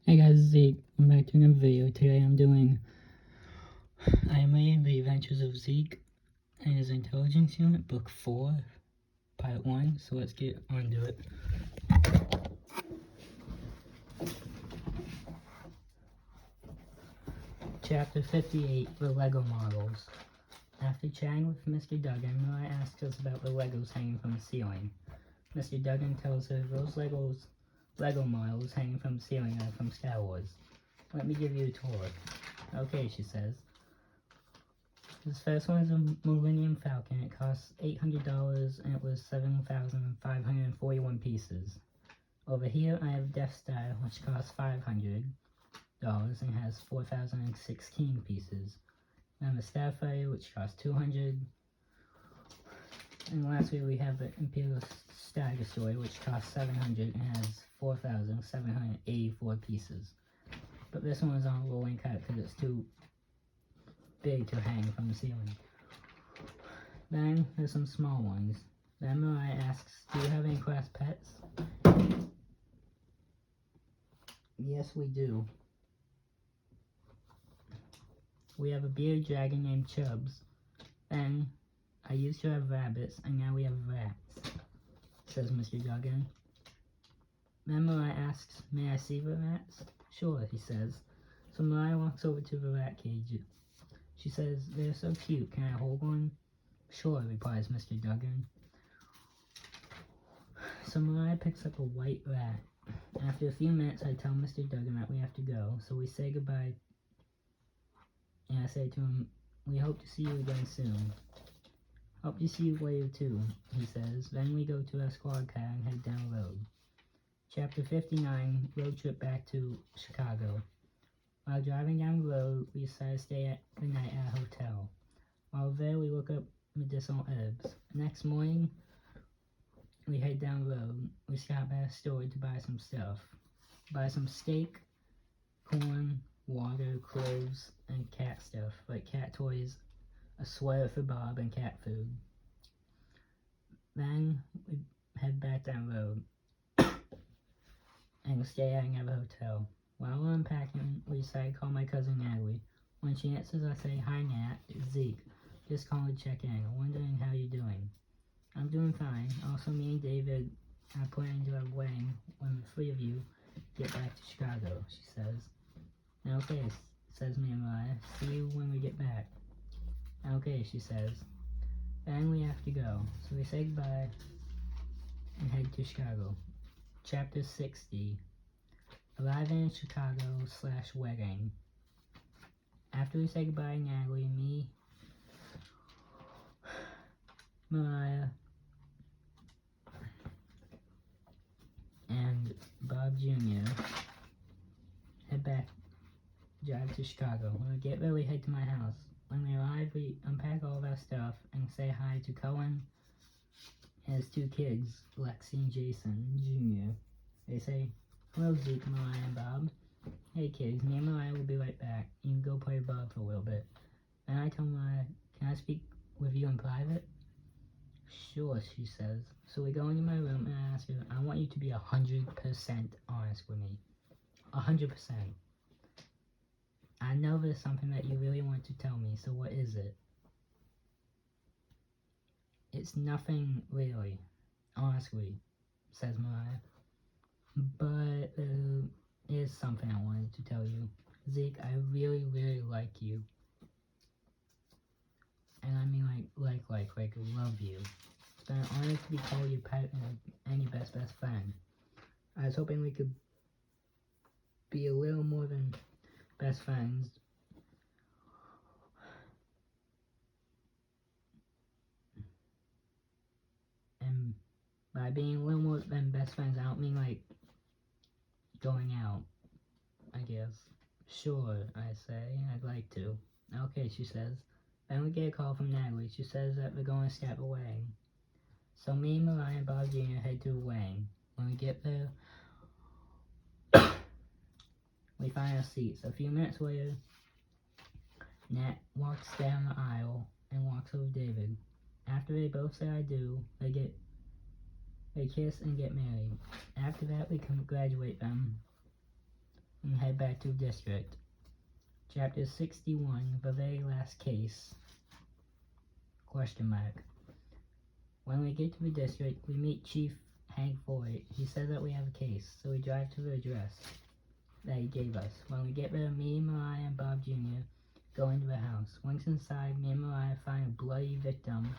Hey guys, Zeke. I'm back to another video. Today I'm reading The Adventures of Zeke and his Intelligence Unit, Book 4, Part 1, so let's get on to it. Chapter 58, The Lego Models. After chatting with Mr. Duggan, Mariah asks us about the Legos hanging from the ceiling. Mr. Duggan tells her those Lego models hanging from the ceiling are from Star Wars. Let me give you a tour. Okay, she says. This first one is a Millennium Falcon. It costs $800 and it was 7,541 pieces. Over here I have Death Star, which costs $500 and has 4,016 pieces. And the Starfighter, which costs $200. And lastly we have the Imperial Star Destroyer, which costs $700 and has 4,784 pieces. But this one is on a rolling cut because it's too big to hang from the ceiling. Then there's some small ones. Then Mariah asks, do you have any class pets? Yes, we do. We have a bearded dragon named Chubbs. Then I used to have rabbits, and now we have rats, says Mr. Duggan. Then Mariah asks, may I see the rats? Sure, he says. So Mariah walks over to the rat cage. She says, they're so cute, can I hold one? Sure, replies Mr. Duggan. So Mariah picks up a white rat. After a few minutes, I tell Mr. Duggan that we have to go, so we say goodbye. And I say to him, we hope to see you again soon. Hope to see you later too, he says. Then we go to our squad car and head down the road. Chapter 59, Road Trip Back to Chicago. While driving down the road, we decide to stay the night at a hotel. While there, we look up medicinal herbs. Next morning, we head down the road. We stop at a store to buy some stuff. Buy some steak, corn, water, clothes, and cat stuff, like cat toys, a sweater for Bob, and cat food. Then, we head back down the road and stay at another hotel. While we're unpacking, we decide to call my cousin Natalie. When she answers, I say, hi Nat, it's Zeke. Just calling to check in. I'm wondering how you're doing. I'm doing fine. Also, me and David are planning to have a wedding when the three of you get back to Chicago, she says. Okay, says me and Mariah. See you when we get back. Okay, she says. Then we have to go. So we say goodbye and head to Chicago. Chapter 60. Arriving in Chicago / wedding. After we say goodbye to Natalie, me, Mariah, and Bob Jr. head back, drive to Chicago. When we get there, we head to my house. When we arrive, we unpack all of our stuff and say hi to Cohen and his two kids, Lexi and Jason Jr. They say, hello Zeke, Mariah, and Bob. Hey kids, me and Mariah will be right back. You can go play Bob for a little bit. Then I tell Mariah, can I speak with you in private? Sure, she says. So we go into my room and I ask her, I want you to be 100% honest with me. 100%. I know there's something that you really want to tell me, so what is it? It's nothing really, honestly, says Mariah. But there is something I wanted to tell you. Zeke, I really, really like you. And I mean like love you. It's been an honor to be called your partner and your best friend. I was hoping we could be a little more than best friends. And by being a little more than best friends, I don't mean like going out, I guess. Sure, I say, I'd like to. Okay, she says. Then we get a call from Natalie. She says that we're going to start the wedding. So me, Mariah, and Bob Jr. head to the wedding. When we get there, we find our seats. A few minutes later, Nat walks down the aisle and walks over to David. After they both say I do, they kiss and get married. After that, we congratulate them and head back to the district. Chapter 61, the very last case. Question mark. When we get to the district, we meet Chief Hank Ford. He says that we have a case, so we drive to the address that he gave us. When we get there, me, Mariah, and Bob Jr. go into the house. Once inside, me and Mariah find a bloody victim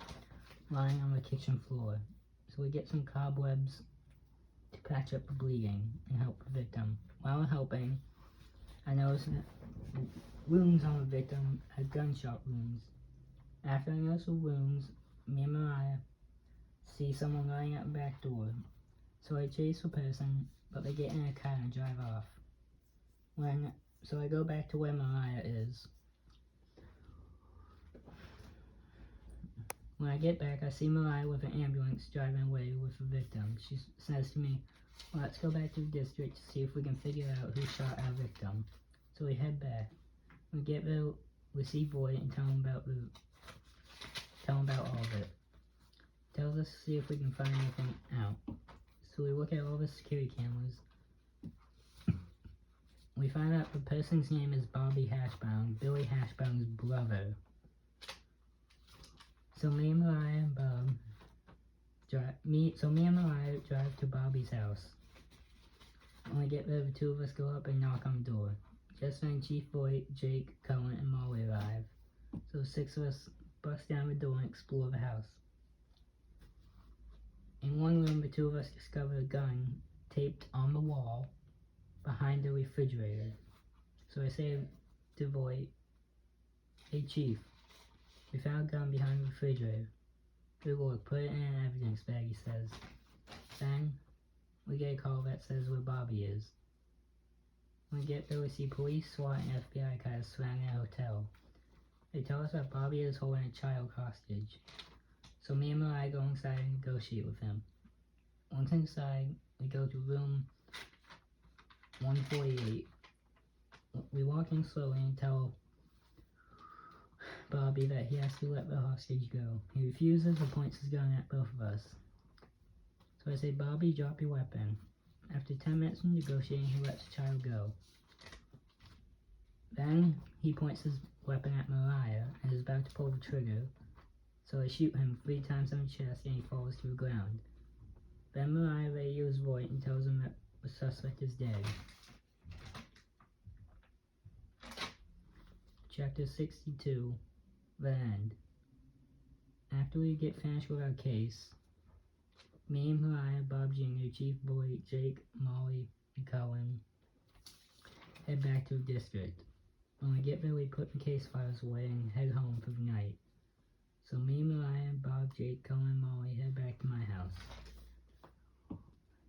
lying on the kitchen floor. So we get some cobwebs to patch up the bleeding and help the victim. While helping, I notice that wounds on the victim are gunshot wounds. After I notice the wounds, me and Mariah see someone lying at the back door. So I chase the person, but they get in a car and drive off. So I go back to where Mariah is. When I get back, I see Mariah with an ambulance driving away with the victim. She says to me, well, let's go back to the district to see if we can figure out who shot our victim. So we head back. When we get there, we see Voight and tell him about all of it. Tells us to see if we can find anything out. So we look at all the security cameras. We find out the person's name is Bobby Hashbound, Billy Hashbound's brother. So me and Mariah and Bob me and Mariah drive to Bobby's house. When we get there, the two of us go up and knock on the door. Just then Chief Voight, Jake, Cohen, and Molly arrive. So 6 of us bust down the door and explore the house. In one room, the 2 of us discover a gun taped on the wall behind the refrigerator. So I say to Voight, hey Chief, we found a gun behind the refrigerator. Good Lord, put it in an evidence bag, he says. Then, we get a call that says where Bobby is. When we get there, we see police, SWAT, and FBI cars surrounding a hotel. They tell us that Bobby is holding a child hostage. So me and Mariah go inside and negotiate with him. Once inside, we go to room 148. We walk in slowly and tell Bobby that he has to let the hostage go. He refuses and points his gun at both of us. So I say, Bobby, drop your weapon. After 10 minutes of negotiating, he lets the child go. Then he points his weapon at Mariah and is about to pull the trigger. So I shoot him 3 times on the chest and he falls to the ground. Then Mariah radios Voight and tells him that the suspect is dead. Chapter 62, The End. After we get finished with our case, me and Mariah, Bob Jr., Chief Voight, Jake, Molly, and Cohen head back to the district. When we get there, we put the case files away and head home for the night. So me, Mariah, Bob, Jake, Cohen, and Molly head back to my house.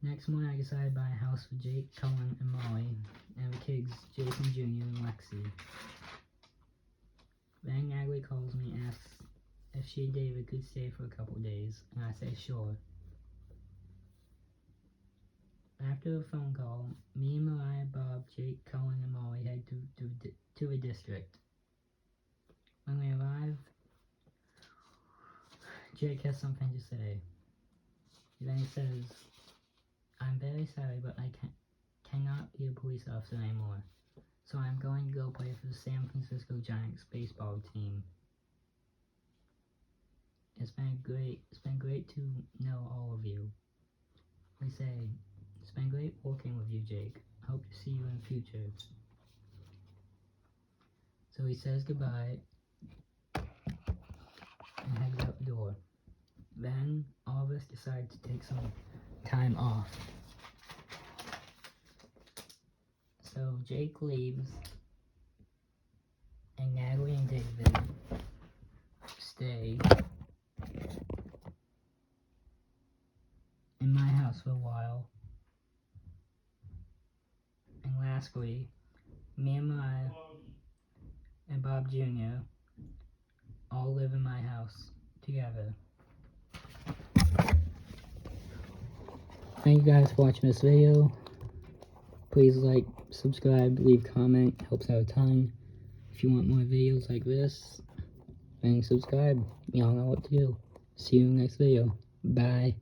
Next morning, I decided to buy a house for Jake, Cohen, and Molly, and the kids, Jason Jr. and Lexi. Then Natalie calls me and asks if she and David could stay for a couple days, and I say sure. After the phone call, me, Mariah, Bob, Jake, Cohen, and Molly head to the district. When we arrive, Jake has something to say. Then he says, I'm very sorry, but I cannot be a police officer anymore. So I'm going to go play for the San Francisco Giants baseball team. It's been great to know all of you. We say, it's been great working with you, Jake. Hope to see you in the future. So he says goodbye and heads out the door. Then all of us decide to take some time off. So Jake leaves, and Natalie and David stay in my house for a while. And lastly, me and Mariah and Bob Jr. all live in my house together. Thank you guys for watching this video. Please like, subscribe, leave a comment, helps out a ton. If you want more videos like this, then subscribe. Y'all know what to do. See you in the next video. Bye.